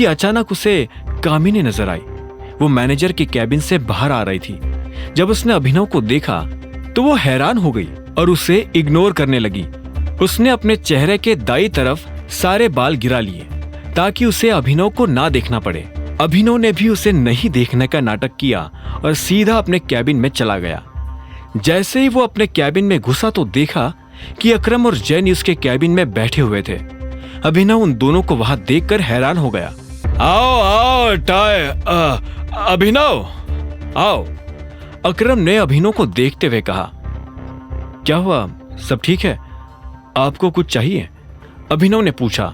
जबकि अचानक उसे कामिनी नजर आई। वो मैनेजर के कैबिन से बाहर आ रही थी। जब उसने अभिनव को देखा तो वो हैरान हो गई और उसे इग्नोर करने लगी। उसने अपने चेहरे के दाईं तरफ सारे बाल गिरा लिए ताकि उसे अभिनव को ना देखना पड़े। अभिनव ने भी उसे नहीं देखने का नाटक किया और सीधा अपने कैबिन में चला गया। जैसे ही वो अपने कैबिन में घुसा तो देखा कि अकरम और जैनी उसके कैबिन में बैठे हुए थे। अभिनव उन दोनों को वहां देखकर हैरान हो गया। आओ आओ टाय, अभिनव आओ। अकरम ने अभिनव को देखते हुए कहा, क्या हुआ, सब ठीक है? आपको कुछ चाहिए? अभिनव ने पूछा।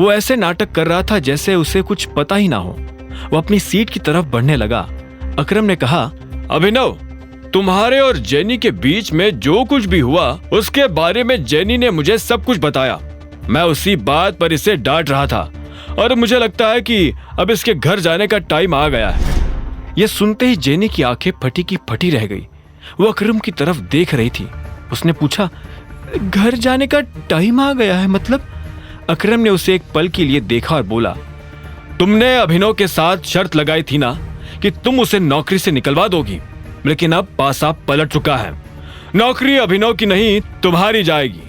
वो ऐसे नाटक कर रहा था जैसे उसे कुछ पता ही ना हो। वो अपनी सीट की तरफ बढ़ने लगा। अकरम ने कहा, अभिनव, तुम्हारे और जेनी के बीच में जो कुछ भी हुआ उसके बारे में जेनी ने मुझे सब कुछ बताया। मैं उसी बात पर इसे डांट रहा था और मुझे लगता है कि अब इसके घर जाने का टाइम आ गया है। यह सुनते ही जेनी की आंखें फटी की फटी रह गई। वो अकरम की तरफ देख रही थी। उसने पूछा, घर जाने का टाइम आ गया है मतलब? अकरम ने उसे एक पल के लिए देखा और बोला, तुमने अभिनव के साथ शर्त लगाई थी ना कि तुम उसे नौकरी से निकलवा दोगी, लेकिन अब पासा पलट चुका है। नौकरी अभिनव की नहीं तुम्हारी जाएगी।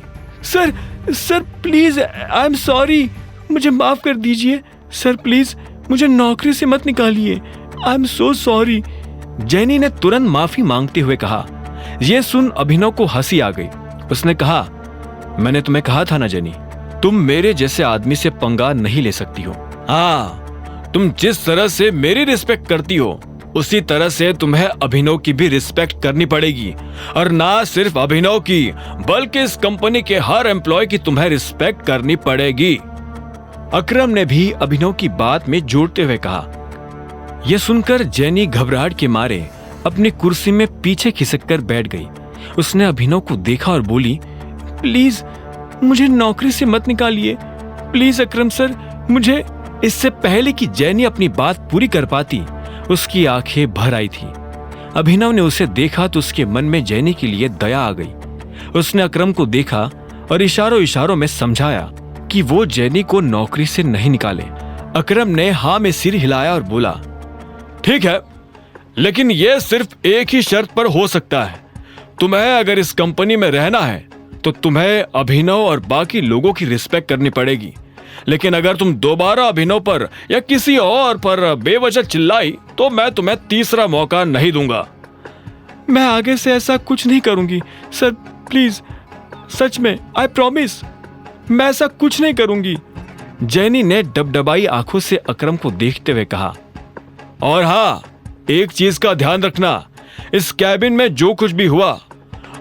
Sir please, I am sorry, मुझे माफ कर दीजिए। सर प्लीज मुझे नौकरी से मत निकालिए, I am so sorry. Jenny ने तुरंत माफी मांगते हुए कहा। यह सुन अभिनव को हंसी आ गई। उसने कहा, मैंने तुम्हें कहा था ना जेनी, तुम मेरे जैसे आदमी से पंगा नहीं ले सकती हो। हाँ, तुम जिस तरह से मेरी रिस्पेक्ट करती हो उसी तरह से तुम्हें अभिनव की भी रिस्पेक्ट करनी पड़ेगी। और ना सिर्फ अभिनव की बल्कि इस कंपनी के हर एम्प्लॉय की तुम्हें रिस्पेक्ट करनी पड़ेगी। अकरम ने भी अभिनव की बात में जोड़ते हुए कहा। यह सुनकर जेनी घबराहट के मारे अपनी कुर्सी में पीछे खिसककर बैठ गई। उसने अभिनव को देखा और बोली, प्लीज मुझे नौकरी से मत निकालिए, प्लीज अकरम सर, मुझे। इससे पहले कि जेनी अपनी बात पूरी कर पाती उसकी आंखें भर आई थी। अभिनव ने उसे देखा तो उसके मन में जेनी के लिए दया आ गई। उसने अकरम को देखा और इशारों इशारों में समझाया कि वो जेनी को नौकरी से नहीं निकाले। अकरम ने हाँ में सिर हिलाया और बोला, ठीक है, लेकिन यह सिर्फ एक ही शर्त पर हो सकता है। तुम्हें अगर इस कंपनी में रहना है तो तुम्हें अभिनव और बाकी लोगों की रिस्पेक्ट करनी पड़ेगी। लेकिन अगर तुम दोबारा अभिनव पर या किसी और पर बेवजह चिल्लाई तो मैं तुम्हें तीसरा मौका नहीं दूंगा। मैं आगे से ऐसा कुछ नहीं करूंगी सर, प्लीज, सच में, आई प्रॉमिस, मैं ऐसा कुछ नहीं करूंगी। जेनी ने डबडबाई आंखों से अकरम को देखते हुए कहा, और हाँ, एक चीज का ध्यान रखना, इस कैबिन में जो कुछ भी हुआ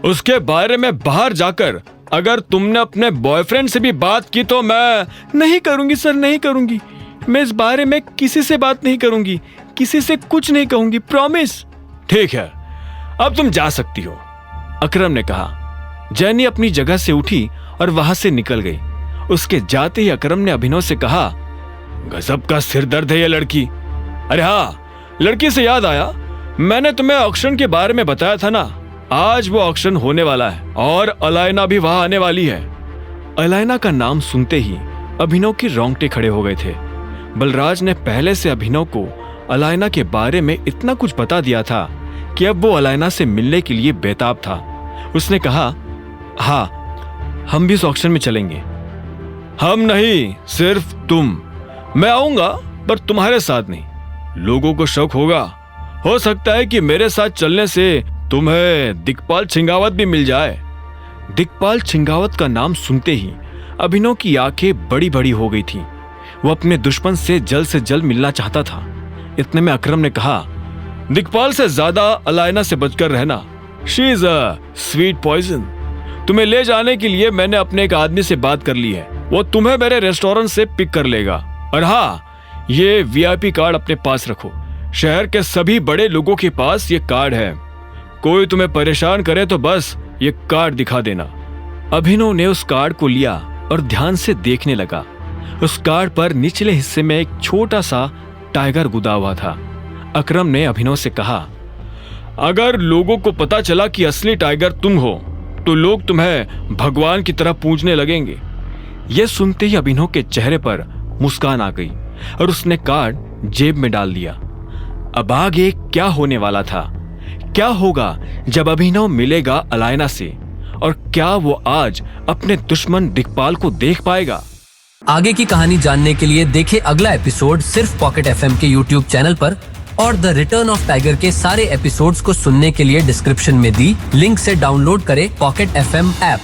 उसके बारे में बाहर जाकर अगर तुमने अपने बॉयफ्रेंड से भी बात की तो मैं नहीं करूंगी सर, नहीं करूंगी। मैं इस बारे में किसी से बात नहीं करूंगी, किसी से कुछ नहीं कहूंगी, प्रॉमिस। ठीक है, अब तुम जा सकती हो, अकरम ने कहा। जेनी अपनी जगह से उठी और वहां से निकल गई। उसके जाते ही अकरम ने अभिनव से कहा, गजब का सिर दर्द है ये लड़की। अरे हाँ, लड़की से याद आया, मैंने तुम्हें ऑक्शन के बारे में बताया था ना, आज वो ऑक्शन होने वाला है और अलायना भी वहां आने वाली है। अलायना का नाम सुनते ही अभिनव के रोंगटे खड़े हो गए थे। बलराज ने पहले से अभिनव को अलायना के बारे में इतना कुछ बता दिया था कि अब वो अलायना से मिलने के लिए बेताब था। उसने कहा, हाँ, हम भी इस ऑक्शन में चलेंगे। हम नहीं, सिर्फ तुम। मैं आऊंगा पर तुम्हारे साथ नहीं। लोगों को शक होगा, हो सकता है कि मेरे साथ चलने से तुम्हें दिक्पाल छिंगावत भी मिल जाए। दिक्पाल छिंगावत का नाम सुनते ही अभिनव की आंखें बड़ी बड़ी हो गई थी। वो अपने दुश्मन से जल्द मिलना चाहता था। इतने में अकरम ने कहा, दिक्पाल से ज्यादा अलायना से बचकर रहना, she is a sweet poison. तुम्हें ले जाने के लिए मैंने अपने एक आदमी से बात कर ली है, वो तुम्हें मेरे रेस्टोरेंट से पिक कर लेगा। और हाँ, ये वीआईपी कार्ड अपने पास रखो, शहर के सभी बड़े लोगों के पास ये कार्ड है। कोई तुम्हें परेशान करे तो बस ये कार्ड दिखा देना। अभिनव ने उस कार्ड को लिया और ध्यान से देखने लगा। उस कार्ड पर निचले हिस्से में एक छोटा सा टाइगर गुदा हुआ था। अकरम ने अभिनव से कहा, अगर लोगों को पता चला कि असली टाइगर तुम हो तो लोग तुम्हें भगवान की तरह पूजने लगेंगे। यह सुनते ही अभिनव के चेहरे पर मुस्कान आ गई। और उसने कार्ड जेब में डाल दिया। अब आगे क्या होने वाला था? क्या होगा जब अभिनव मिलेगा अलायना से? और क्या वो आज अपने दुश्मन दिक्पाल को देख पाएगा? आगे की कहानी जानने के लिए देखें अगला एपिसोड सिर्फ पॉकेट एफएम के यूट्यूब चैनल पर, और द रिटर्न ऑफ टाइगर के सारे एपिसोड्स को सुनने के लिए डिस्क्रिप्शन में दी लिंक से डाउनलोड करें पॉकेट एफएम ऐप।